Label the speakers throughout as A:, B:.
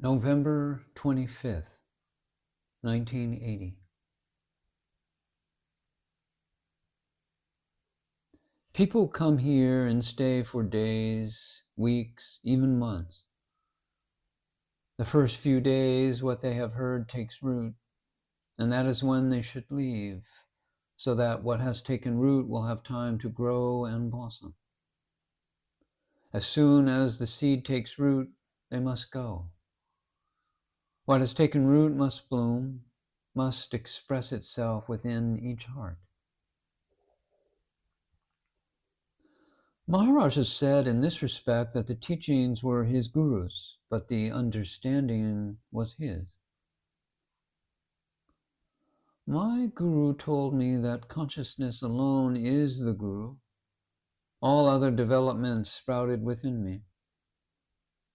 A: November 25th, 1980. People come here and stay for days, weeks, even months. The first few days, what they have heard takes root, and that is when they should leave, so that what has taken root will have time to grow and blossom. As soon as the seed takes root, they must go. What has taken root must bloom, must express itself within each heart. Maharaj has said in this respect that the teachings were his gurus, but the understanding was his. My guru told me that consciousness alone is the guru. All other developments sprouted within me.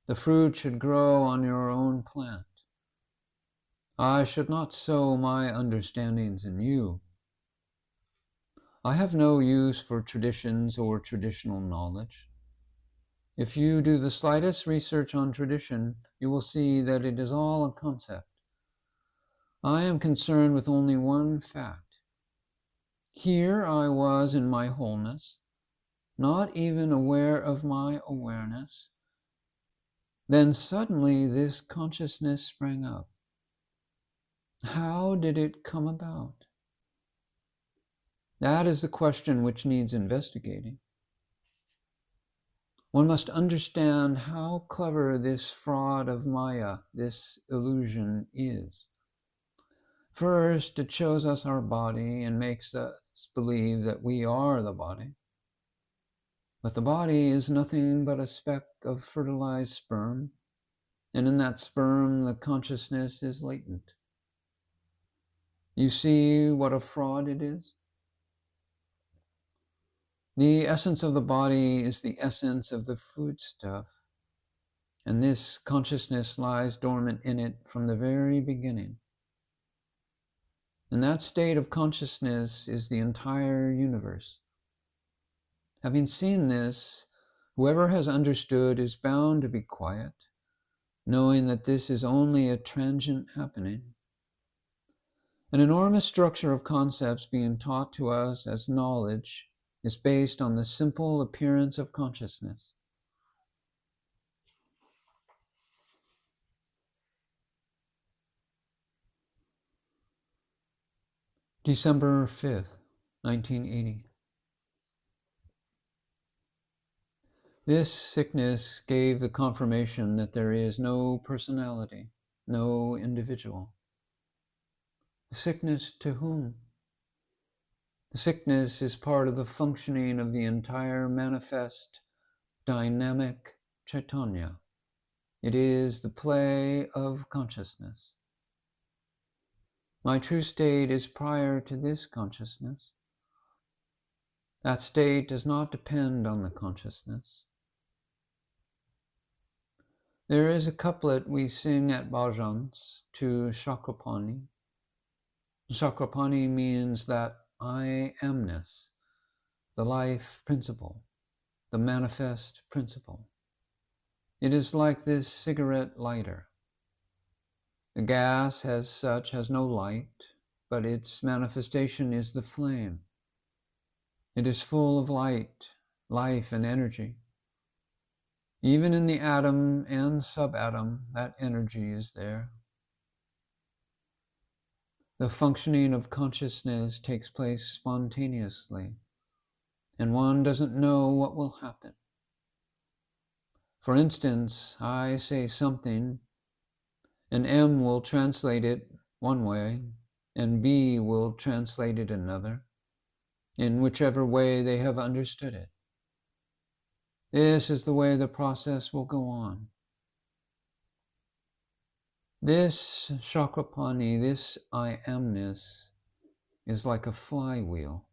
A: The fruit should grow on your own plant. I should not sow my understandings in you. I have no use for traditions or traditional knowledge. If you do the slightest research on tradition, you will see that it is all a concept. I am concerned with only one fact. Here I was in my wholeness, not even aware of my awareness. Then suddenly this consciousness sprang up. How did it come about? That is the question which needs investigating. One must understand how clever this fraud of Maya, this illusion, is. First, it shows us our body and makes us believe that we are the body. But the body is nothing but a speck of fertilized sperm, and in that sperm the consciousness is latent. You see what a fraud it is? The essence of the body is the essence of the foodstuff, and this consciousness lies dormant in it from the very beginning. And that state of consciousness is the entire universe. Having seen this, whoever has understood is bound to be quiet, knowing that this is only a transient happening. An enormous structure of concepts being taught to us as knowledge is based on the simple appearance of consciousness. December 5th, 1980. This sickness gave the confirmation that there is no personality, no individual. Sickness to whom? The sickness is part of the functioning of the entire manifest, dynamic Chaitanya. It is the play of consciousness. My true state is prior to this consciousness. That state does not depend on the consciousness. There is a couplet we sing at bhajans to Chakrapani. Chakrapani means that I amness, the life principle, the manifest principle. It is like this cigarette lighter. The gas as such has no light, but its manifestation is the flame. It is full of light, life, and energy. Even in the atom and subatom, that energy is there. The functioning of consciousness takes place spontaneously, and one doesn't know what will happen. For instance, I say something, and M will translate it one way, and B will translate it another, in whichever way they have understood it. This is the way the process will go on. This Chakrapani, this I amness, is like a flywheel.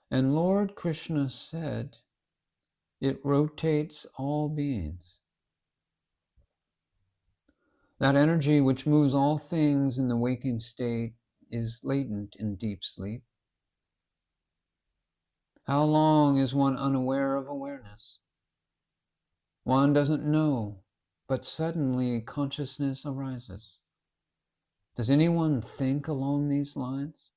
A: And Lord Krishna said, it rotates all beings. That energy which moves all things in the waking state is latent in deep sleep. How long is one unaware of awareness? One doesn't know. but suddenly consciousness arises. Does anyone think along these lines?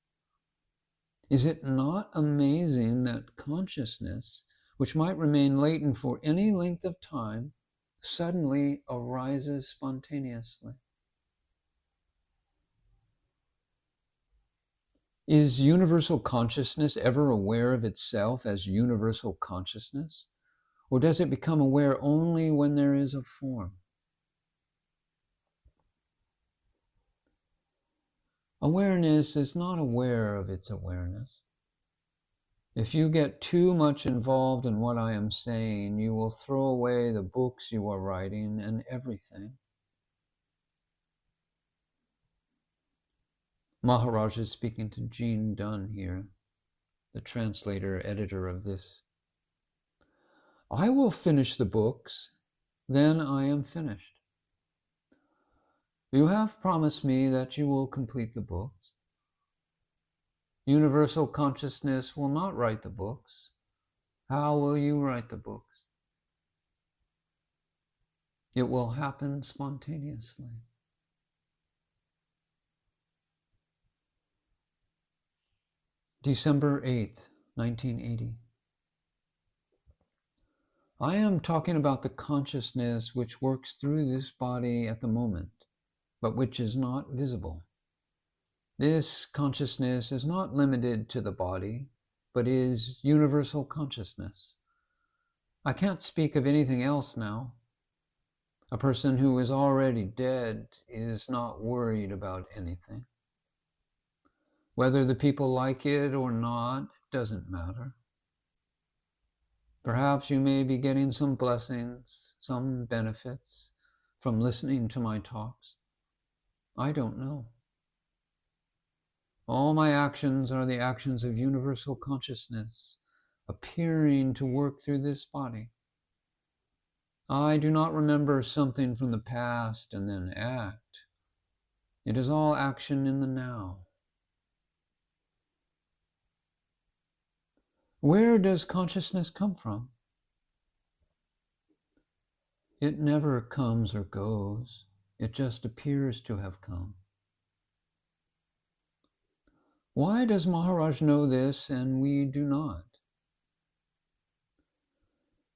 A: Is it not amazing that consciousness, which might remain latent for any length of time, suddenly arises spontaneously? Is universal consciousness ever aware of itself as universal consciousness? Or does it become aware only when there is a form? Awareness is not aware of its awareness. If you get too much involved in what I am saying, you will throw away the books you are writing and everything. Maharaj is speaking to Jean Dunn here, the translator, editor of this. I will finish the books, then I am finished. You have promised me that you will complete the books. Universal consciousness will not write the books. How will you write the books? It will happen spontaneously. December 8th, 1980. I am talking about the consciousness which works through this body at the moment, but which is not visible. This consciousness is not limited to the body, but is universal consciousness. I can't speak of anything else now. A person who is already dead is not worried about anything. Whether the people like it or not doesn't matter. Perhaps you may be getting some blessings, some benefits from listening to my talks. I don't know. All my actions are the actions of universal consciousness, appearing to work through this body. I do not remember something from the past and then act. It is all action in the now. Where does consciousness come from? It never comes or goes. It just appears to have come. Why does Maharaj know this and we do not?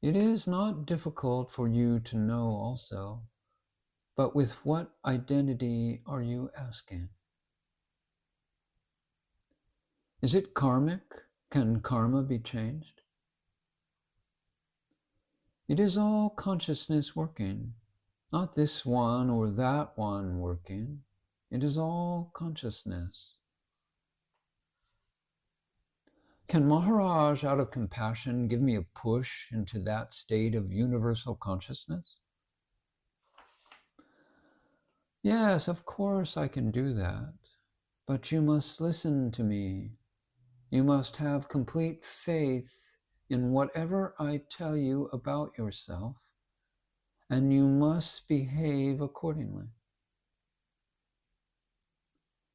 A: It is not difficult for you to know also, but with what identity are you asking? Is it karmic? Can karma be changed? It is all consciousness working, not this one or that one working. It is all consciousness. Can Maharaj, out of compassion, give me a push into that state of universal consciousness? Yes, of course I can do that, but you must listen to me. You must have complete faith in whatever I tell you about yourself, and you must behave accordingly.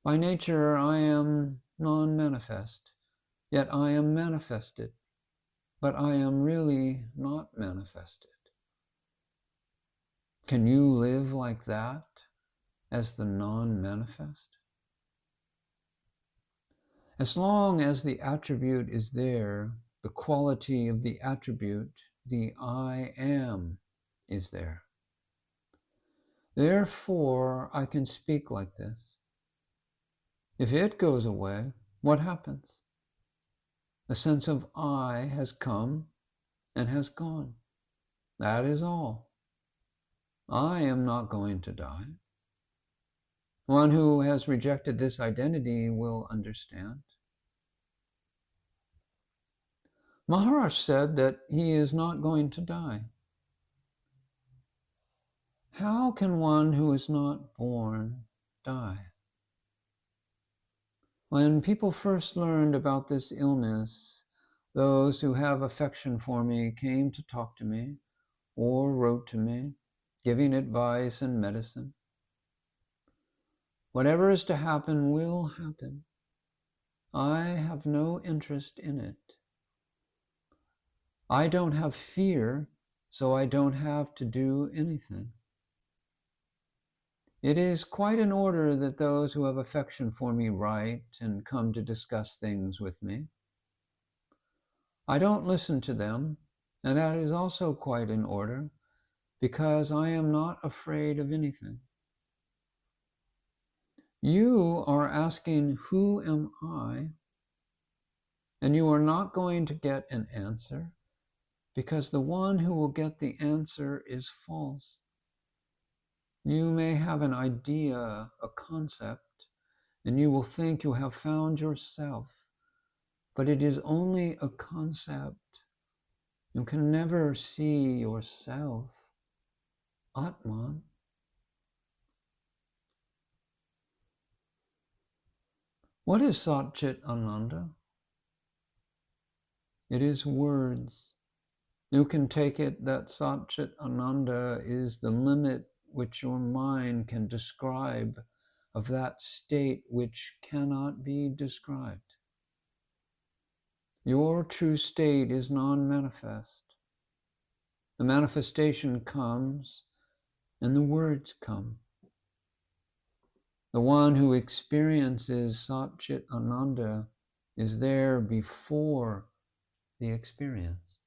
A: By nature, I am non-manifest, yet I am manifested, but I am really not manifested. Can you live like that as the non-manifest? As long as the attribute is there, the quality of the attribute, the I am, is there. Therefore, I can speak like this. If it goes away, what happens? The sense of I has come and has gone. That is all. I am not going to die. One who has rejected this identity will understand. Maharaj said that he is not going to die. How can one who is not born die? When people first learned about this illness, those who have affection for me came to talk to me or wrote to me, giving advice and medicine. Whatever is to happen will happen. I have no interest in it. I don't have fear, so I don't have to do anything. It is quite in order that those who have affection for me write and come to discuss things with me. I don't listen to them, and that is also quite in order, because I am not afraid of anything. You are asking, who am I? And you are not going to get an answer, because the one who will get the answer is false. You may have an idea, a concept, and you will think you have found yourself, but it is only a concept. You can never see yourself, Atman. What is Sat Chit Ananda? It is words. You can take it that Sat Chit Ananda is the limit which your mind can describe of that state which cannot be described. Your true state is non-manifest. The manifestation comes and the words come. The one who experiences Sat Chit Ananda is there before the experience.